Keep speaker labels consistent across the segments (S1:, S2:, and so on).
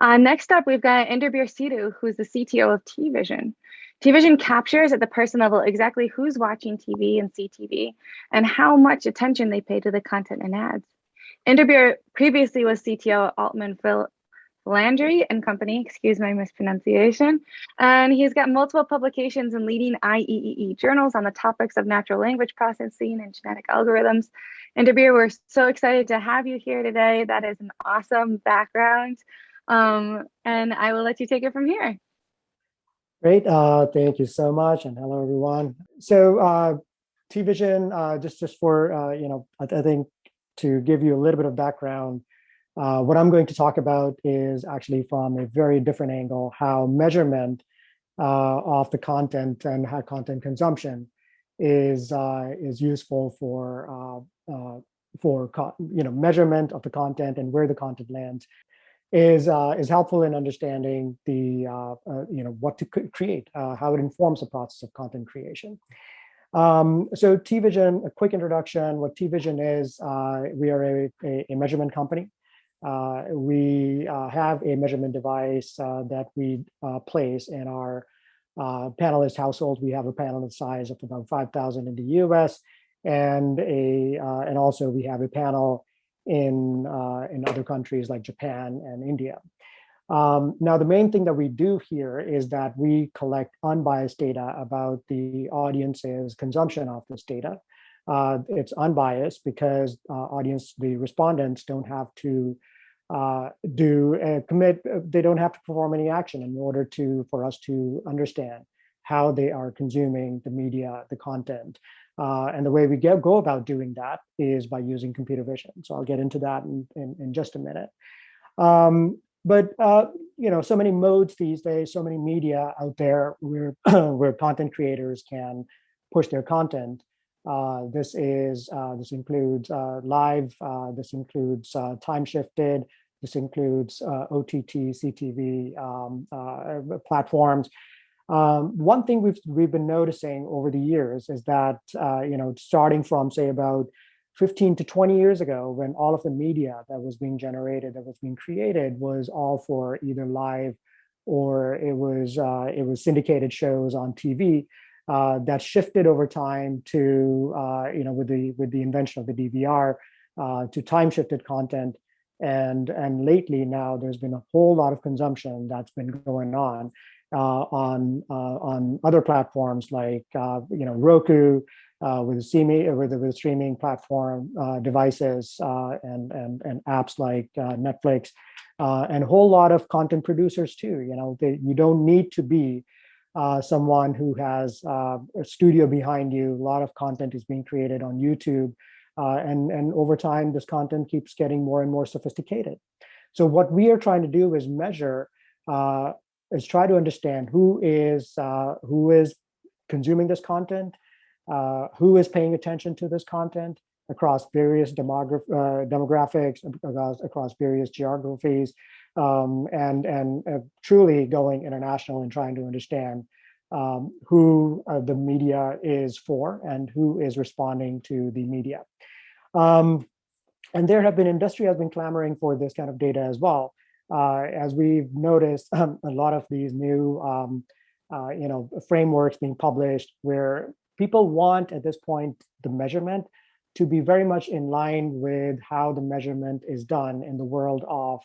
S1: Next up, we've got Inderbir Sidhu, who's the CTO of TVision. TVision captures at the person level exactly who's watching TV and CTV and how much attention they pay to the content and ads. Inderbir previously was CTO at Altman Philandry and Company, excuse my mispronunciation, and he's got multiple publications in leading IEEE journals on the topics of natural language processing and genetic algorithms. Inderbir, we're so excited to have you here today. That is an awesome background. And I will let you take it from here.
S2: Great. Thank you so much. And hello, everyone. So TVision, just for, I think to give you a little bit of background, what I'm going to talk about is actually from a very different angle, how measurement of the content and how content consumption is useful for measurement of the content and where the content lands is helpful in understanding the what to create, how it informs the process of content creation. So TVision, a quick introduction. What TVision is, we are a measurement company. We have a measurement device that we place in our panelist households. We have a panel the size of about 5,000 in the US, and also we have a panel in other countries like Japan and India. Now, the main thing that we do here is that we collect unbiased data about the audience's consumption of this data. It's unbiased because the respondents don't have to they don't have to perform any action in order for us to understand how they are consuming the media, the content. And the way we go about doing that is by using computer vision. So I'll get into that in just a minute. But so many modes these days, so many media out there where content creators can push their content. This includes live. This includes time shifted. This includes OTT, CTV platforms. One thing we've been noticing over the years is that starting from say about 15 to 20 years ago, when all of the media that was being generated, that was being created, was all for either live or it was syndicated shows on TV. That shifted over time to with the invention of the DVR to time shifted content, and lately now there's been a whole lot of consumption that's been going on other platforms like Roku with the streaming platform devices and apps like Netflix and a whole lot of content producers too. You don't need to be someone who has a studio behind you. A lot of content is being created on YouTube, and over time, this content keeps getting more and more sophisticated. So what we are trying to do is measure, is try to understand who is consuming this content, who is paying attention to this content across various demographics, across various geographies, and truly going international and trying to understand who the media is for and who is responding to the media. And industry has been clamoring for this kind of data as well. As we've noticed, a lot of these new frameworks being published where people want at this point the measurement to be very much in line with how the measurement is done in the world of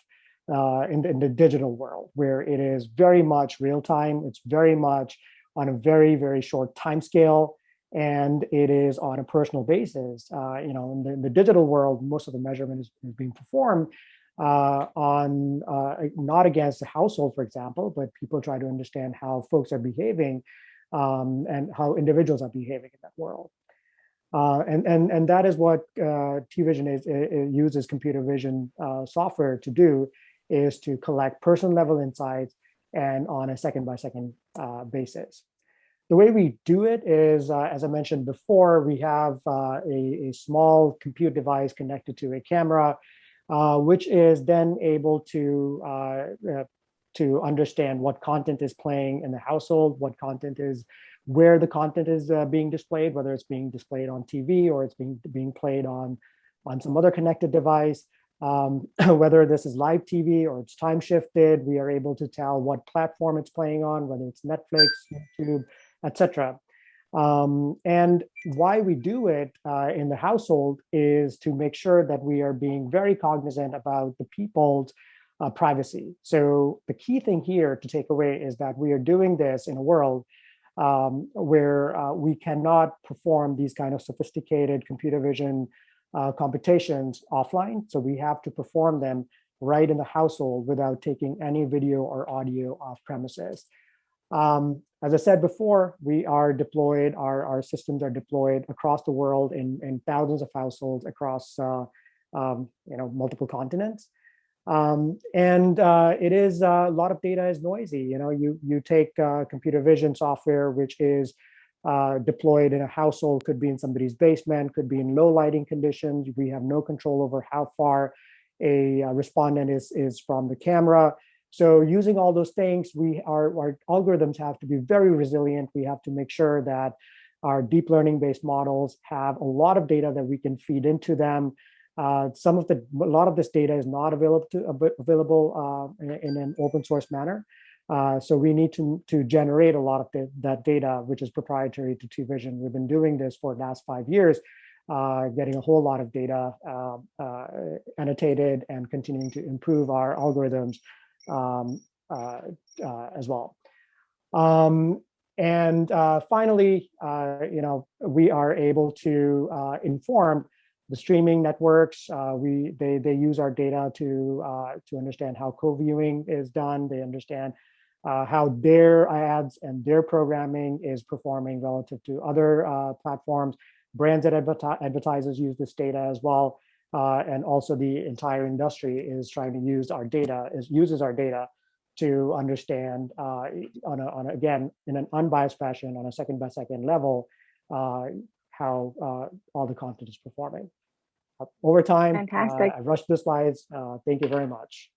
S2: in the digital world, where it is very much real time. It's very much on a very, very short time scale, and it is on a personal basis. In the digital world, most of the measurement is being performed on not against the household, for example, but people try to understand how folks are behaving and how individuals are behaving in that world. And that is what TVision uses computer vision software to do, is to collect person level insights and on a second by second basis. The way we do it is, as I mentioned before, we have a small compute device connected to a camera, which is then able to understand what content is playing in the household, where the content is being displayed, whether it's being displayed on TV or it's being played on some other connected device. Whether this is live TV or it's time shifted, we are able to tell what platform it's playing on, whether it's Netflix, YouTube, etc. And why we do it in the household is to make sure that we are being very cognizant about the people's privacy. So the key thing here to take away is that we are doing this in a world where we cannot perform these kind of sophisticated computer vision computations offline. So we have to perform them right in the household without taking any video or audio off premises. As I said before, we are deployed, our systems are deployed across the world in thousands of households across multiple continents. It is a lot of data is noisy. You take computer vision software, which is deployed in a household, could be in somebody's basement, could be in low lighting conditions. We have no control over how far a respondent is from the camera. So using all those things, our algorithms have to be very resilient. We have to make sure that our deep learning based models have a lot of data that we can feed into them. A lot of this data is not available in an open source manner. So we need to generate a lot of that data, which is proprietary to TVision. We've been doing this for the last 5 years, getting a whole lot of data annotated and continuing to improve our algorithms as well. Finally, we are able to inform the streaming networks. They use our data to understand how co-viewing is done. They understand how their ads and their programming is performing relative to other platforms. Brands and advertisers use this data as well. And also the entire industry is trying to use our data, uses our data to understand again, in an unbiased fashion, on a second by second level, how all the content is performing. Over time,
S1: Fantastic.
S2: I rushed the slides. Thank you very much.